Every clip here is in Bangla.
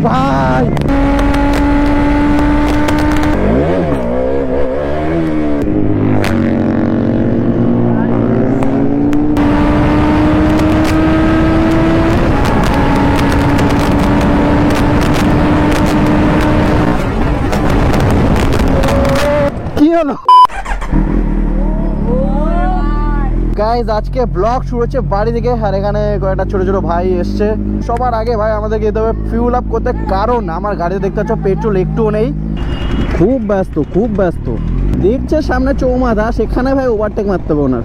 ভাই কি হলো গাইজ? আজকে ব্লগ শুরু হচ্ছে বাড়ি থেকে, আর এখানে কয়েকটা ছোট ছোট ভাই এসছে। সবার আগে ভাই আমাদেরকে যেতে হবে ফিউল আপ করতে, কারণ আমার গাড়িতে দেখতে পাচ্ছ পেট্রোল একটুও নেই। খুব ব্যস্ত দেখছে সামনে চৌমাথা, সেখানে ভাই ওভারটেক মারতে হবে ওনার।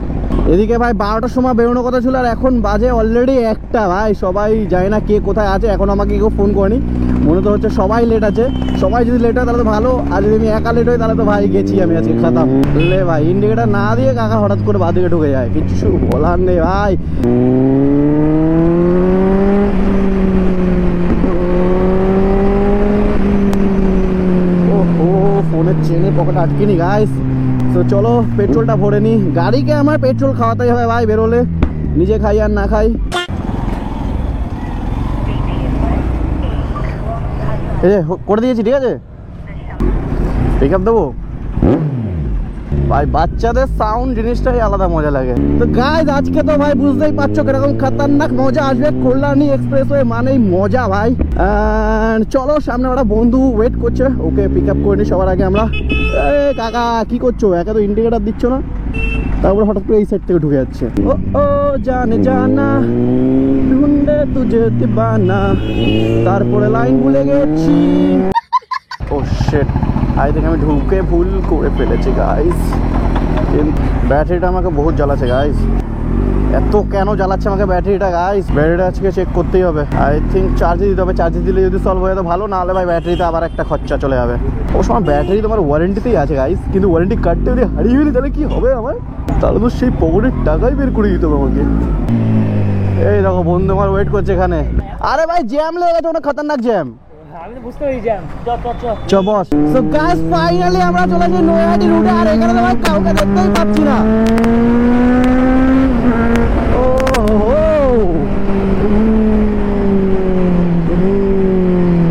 এদিকে ভাই 12টার সময় বেরোনোর কথা ছিল, আর এখন বাজে অলরেডি 1টা। ভাই সবাই যায় না কে কোথায় আছে, এখন আমাকে কেউ ফোন করেনি। মনে তো হচ্ছে সবাই লেট আছে। সবাই যদি লেট হয় তাহলে তো ভালো, আর যদি আমি একা লেট হই তাহলে তো ভাই গেছি আমি আজকে, খাতাম। বুঝলে ভাই, ইন্ডিকেটার না দিয়ে কাকা হঠাৎ করে বাদিকে ঢুকে যায়, কিছু বলার নেই ভাই। ফোনের চেনে পকেটে আটকিনি গাইস। তো চলো পেট্রোলটা ভরে নি, গাড়িকে আমার পেট্রোল খাওয়াতেই হবে ভাই বেরোলে, নিজে খাই আর না খাই। এই যে করে দিয়েছি, ঠিক আছে পিক আপ দেবো ভাই। বাচ্চাদের সাউন্ড জিনিসটাই আলাদা মজা লাগে। তো গাইস আজকে তো ভাই বুঝতেই পারছো কিরকম খতরনাক মজা আসবে। কল্যাণী এক্সপ্রেসওয়ে মানেই মজা ভাই। চলো সামনে একটা বন্ধু ওয়েট করছে, ওকে পিক আপ করে নি সবার আগে আমরা। কাকা কি করছো? একা তো ইন্ডিকেটার দিচ্ছ না, তারপরে হঠাৎ করে এই সাইড থেকে ঢুকে যাচ্ছে। ও জানে জানা ঢুন্ডে তুঝে দিবানা, তারপরে লাইন ভুলে গেছি। ও শিট, আই থিঙ্ক আমি ঢুকে ভুল করে ফেলেছি গাইস। ব্যাটারিটা আমাকে বহুত জ্বালাচ্ছে গাইস। এত কেন জ্বালাচ্ছে আমাকে ব্যাটারিটা গাইস? ব্যাটারিটা আজকে চেক করতেই হবে। আই থিঙ্ক চার্জে দিতে হবে, চার্জে দিলে যদি সলভ হয়ে তো ভালো, না হলে ভাই ব্যাটারিতে আবার একটা খরচা চলে যাবে। ও সময় ব্যাটারি তোমার ওয়ারেন্টিতেই আছে গাইস, কিন্তু ওয়ারেন্টি কার্ডটা যদি হারিয়ে ফেলি তাহলে কি হবে আমার? তাহলে তো সেই পকেটের টাকাই বের করে দিতে হবে আমাকে। এই দেখো বন্ধু আমার ওয়েট করছে এখানে। আরে ভাই জ্যাম লেগে গেছে, ওটা খতরনাক জ্যাম। আমি তো বুঝতে পারি জ্যাম। চ বস। সো গাইস ফাইনালি আমরা চলে এসেছি নৈহাটি রুটে, আর এখানে তো ভাই কাউকে দেখতেই পাচ্ছি না।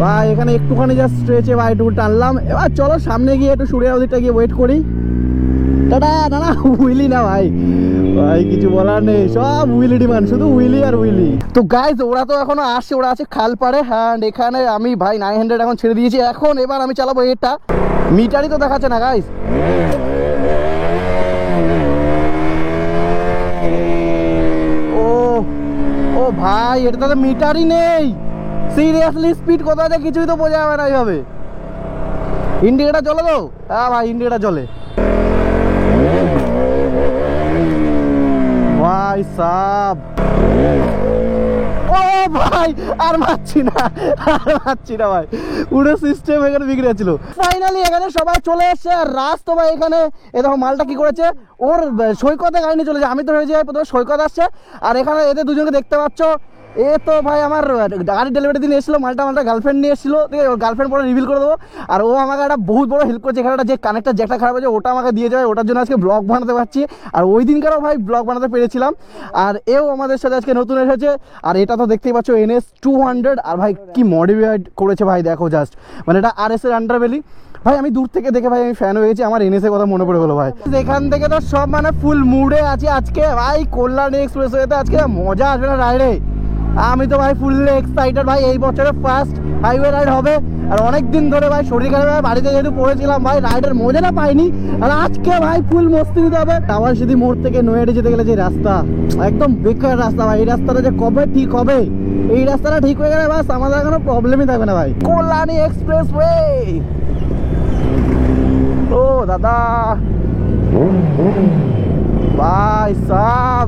ভাই এখানে একটুখানি যা স্ট্রেচে ভাই একটু টানলাম। এবার চলো সামনে গিয়ে একটু সূর্যের ওদিকটা গিয়ে ওয়েট করি। টাটা। না উইলি না ভাই, ভাই কিছু বলার নেই, সব উইলি ডিমান্ড, শুধু উইলি আর উইলি। তো গাইজ ওরা তো এখনো আসছে, ওরা আছে খালপাড়ে। হ্যাঁ এখানে আমি ভাই 900 এখন ছেড়ে দিয়েছি। এখন এবার আমি চালাবো এটা, মিটারই তো দেখাচ্ছে না গাইজ। ও ভাই এটা তো মিটারই নেই, সিরিয়াসলি স্পিড কোথা আছে কিছুই তো বোঝা যাবে না এইভাবে। ইন্ডিকেটার চলে তো? হ্যাঁ ভাই ইন্ডিকেটার চলে। ভাই সাব, ও ভাই আর মারছি না ভাই, পুরো সিস্টেম এখানে বিগড়ে ছিল। ফাইনালি এখানে সবাই চলে এসছে, আর রাজ তো ভাই এখানে এ দেখো মালটা কি করেছে, ওর সৈকতে গাড়ি নিয়ে চলে যায়। আমি তো হয়ে যাই প্রথমে সৈকত আসছে, আর এখানে এদের দুজনকে দেখতে পাচ্ছ। এ তো ভাই আমার গাড়ি ডেলিভারি দিন এসেছিলো, মালটা গার্লফ্রেন্ড নিয়ে এসেছিলো, ঠিক আছে? ওর গার্লফ্রেন্ড পরে রিভিল করে দেবো। আর ও আমাকে একটা বহুত বড় হেল্প করছে, এখানে যে কানেক্টার জ্যাকটা খারাপ হয়েছে ওটা আমাকে দিয়ে যাবে, ওটার জন্য আজকে ব্লগ বানাতে পারছি। আর ওই দিনকারও ভাই ব্লগ বানাতে পেরেছিলাম। আর এও আমাদের সাথে আজকে নতুন এসেছে। আর এটা তো দেখতেই পাচ্ছ NS 200, আর ভাই কি মডিফাইড করেছে ভাই, দেখো জাস্ট, মানে এটা RS এর আন্ডারবেলি। ভাই আমি দূর থেকে দেখে ভাই আমি ফ্যান হয়ে গেছি, আমার NS এর কথা মনে পড়ে গেলো ভাই। এখান থেকে তো সব মানে ফুল মুডে আছে আজকে ভাই। কল্যাণী এক্সপ্রেসওয়েতে আজকে মজা আসবে না রাইডে। আমি তো ভাই ফুললি এক্সাইটেড ভাই, এই বছরের ফার্স্ট হাইওয়ে রাইড হবে। আর অনেক দিন ধরে ভাই শরীর খারাপ ভাই, বাড়িতে যেহেতু পড়েছিলাম ভাই, রাইডের মজাটা পাইনি। আর আজকে ভাই ফুল মস্তি নিতে হবে। টাওয়ার সিটি মোড় থেকে নৈহাটি যেতে গেলে যে রাস্তা, একদম বেকার রাস্তা ভাই। এই রাস্তাটা যে কবে ঠিক হবে, এই রাস্তাটা ঠিক হয়ে গেলে বাস আমাদের কোনো প্রবলেমই থাকবে না ভাই। কল্যাণী এক্সপ্রেসওয়ে, ও দাদা ভাই সাব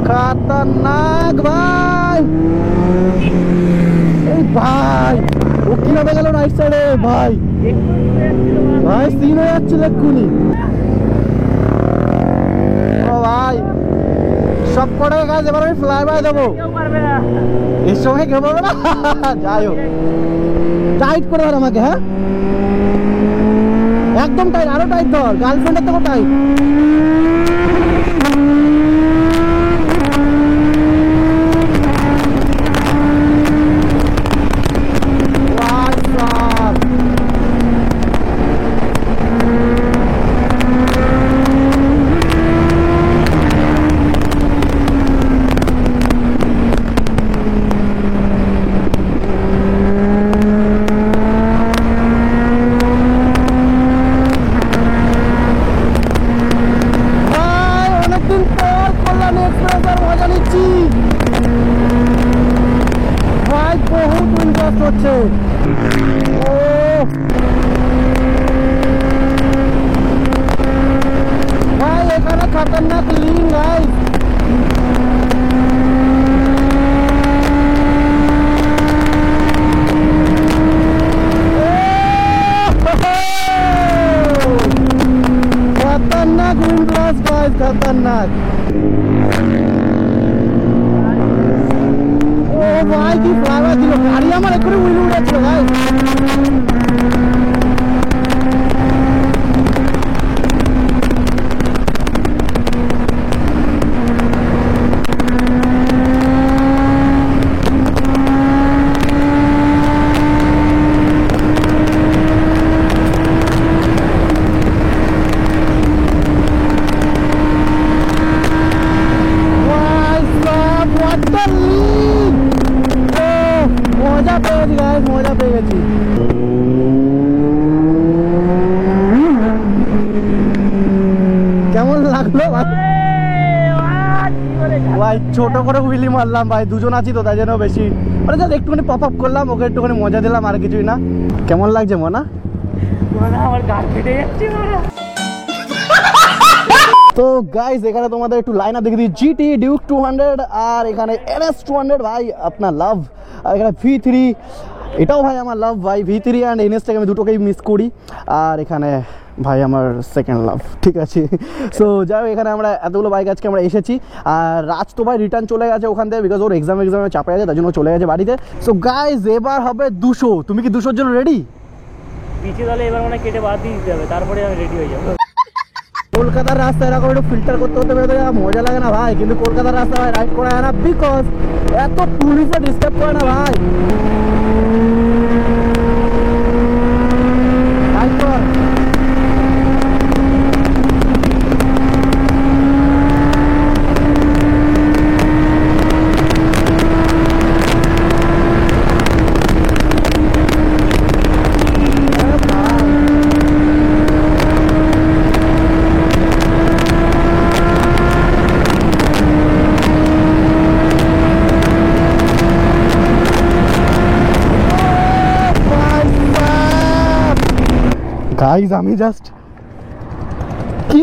খতরনাক ভাই। এই ভাই ও কিভাবে গেল রাইট সাইডে ভাই, ভাই সিন হয়ে যাচ্ছিল এক্ষুনি। ও ভাই সব করে গাছ, এবার আমি ফ্লাই বাই দেবো, এর সঙ্গে কেউ পারবে না। যাই হোক টাইট করে ধর আমাকে, হ্যাঁ একদম টাইট, আরো টাইট ধর, গার্লফ্রেন্ডের থেকে টাইট। ভাই কি ফ্লাইওভার দিল, গাড়ি আমার এক্ষুনি উইল উড়েছিল ভাই। মজা পেয়ে গেছি। কেমন লাগলো ভাই? ছোট করে হুইলি মারলাম ভাই, দুজন আছি তো তাই জন্য বেশি মানে জাস্ট একটুখানি পপ আপ করলাম, ওকে একটুখানি মজা দিলাম, আর কিছুই না। কেমন লাগছে মনা? আমার গা ফেটে যাচ্ছে। তো গাইজ এখানে তোমাদের একটু লাইন আপ দেখে দিই, জিটি ডিউক 200 আর এখানে NS 200 ভাই আপনার লাভ, আর এখানে V3 এটাও ভাই আমার লাভ ভাই। V3 অ্যান্ড NS-টাকে আমি দুটোকেই মিস করি, আর এখানে ভাই আমার সেকেন্ড লাভ, ঠিক আছে। সো যাই হোক, এখানে আমরা এতগুলো বাইক আজকে আমরা এসেছি, আর রাজ তো ভাই রিটার্ন চলে গেছে ওখান থেকে, বিকজ ওর এক্সামে চাপে আছে, তার জন্য চলে গেছে বাড়িতে। সো গাইজ এবার হবে 200, তুমি কি 200-র জন্য রেডি? পিছিয়ে তাহলে এবার মানে কেটে বাদ দিয়ে দিতে হবে, তারপরে আমি রেডি হয়ে যাবো। কলকাতার রাস্তা এরকম একটু ফিল্টার করতে হতে পারে, মজা লাগে না ভাই, কিন্তু কলকাতার রাস্তা ভাই রাইড করা হয় না, বিকজ এত পুলিশে ডিস্টার্ব করে না ভাই। রাইড কর। গাইজ আমি জাস্ট কি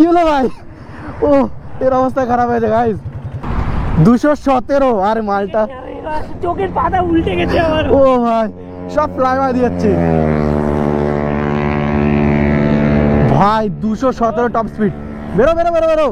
হলো ভাই? ও এর অবস্থা খারাপ হয়েছে গাইজ। 217 আর মালটা চোখের পাতা উল্টে গেছে আমার। ও ভাই সব ফ্লাইওভার দিয়েছে ভাই। 217 টপ স্পিড। বেরো বেরো বেরো বেরো।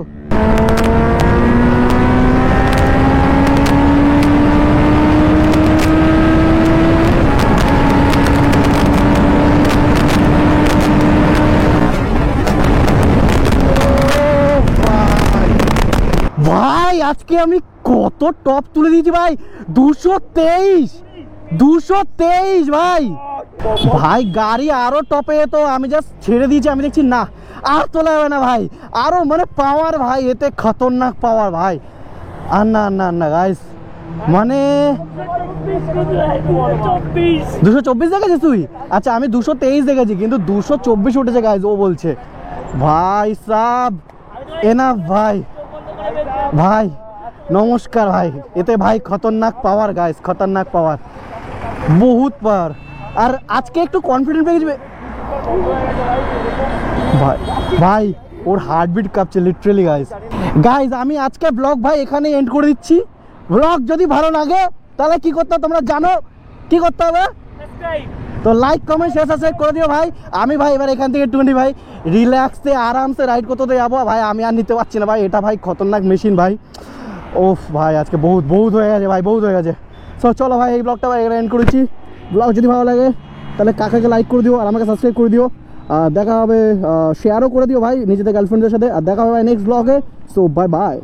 ভাই আজকে আমি কত টপ তুলে দিয়েছি ভাই, 223 ভাই। ভাই গাড়ি আরো টপে, তো আমি জাস্ট ছেড়ে দিয়েছি, আমি দেখছি না আর তোলা যাবে না ভাই, আরো মানে পাওয়ার ভাই, এতে খতরনাক পাওয়ার ভাই। আর না না না গাইস, মানে 224 দেখেছিস তুই? আচ্ছা আমি 223 দেখেছি, কিন্তু 224 উঠেছে গাইস ও বলছে। ভাই সাব এনাফ ভাই, ভাই নমস্কার ভাই, এতে ভাই খতরনাক পাওয়ার গাইস, খতরনাক পাওয়ার, বহুত পাওয়ার। আর আজকে একটু কনফিডেন্ট পেয়ে গেছে ভাই, ভাই ওর হার্টবিট কাঁপছে লিটারালি গাইস। আমি আজকে ব্লগ ভাই এখানে এন্ড করে দিচ্ছি। ব্লগ যদি ভালো লাগে তাহলে কি করতে হবে তোমরা জানো, কি করতে হবে? তো লাইক কমেন্ট শেয়ার সাবস্ক্রাইব করে দিও ভাই। আমি ভাই এবার এখান থেকে একটুখানি ভাই রিল্যাক্সে আরামসে রাইড করতে যাবো ভাই। আমি আর নিতে পারছি না ভাই, এটা ভাই খতরনাক মেশিন ভাই। ওফ ভাই আজকে বহুত হয়ে গেছে ভাই, বহুত হয়ে গেছে। সো চলো ভাই এই ব্লগটা ভাই এখানে এন্ড করেছি। ব্লগ যদি ভালো লাগে তাহলে কাকাকে লাইক করে দিও আর আমাকে সাবস্ক্রাইব করে দিও। দেখা হবে, শেয়ারও করে দিও ভাই নিজেদের গার্লফ্রেন্ডদের সাথে। আর দেখা হবে ভাই নেক্সট ব্লগে। So bye bye.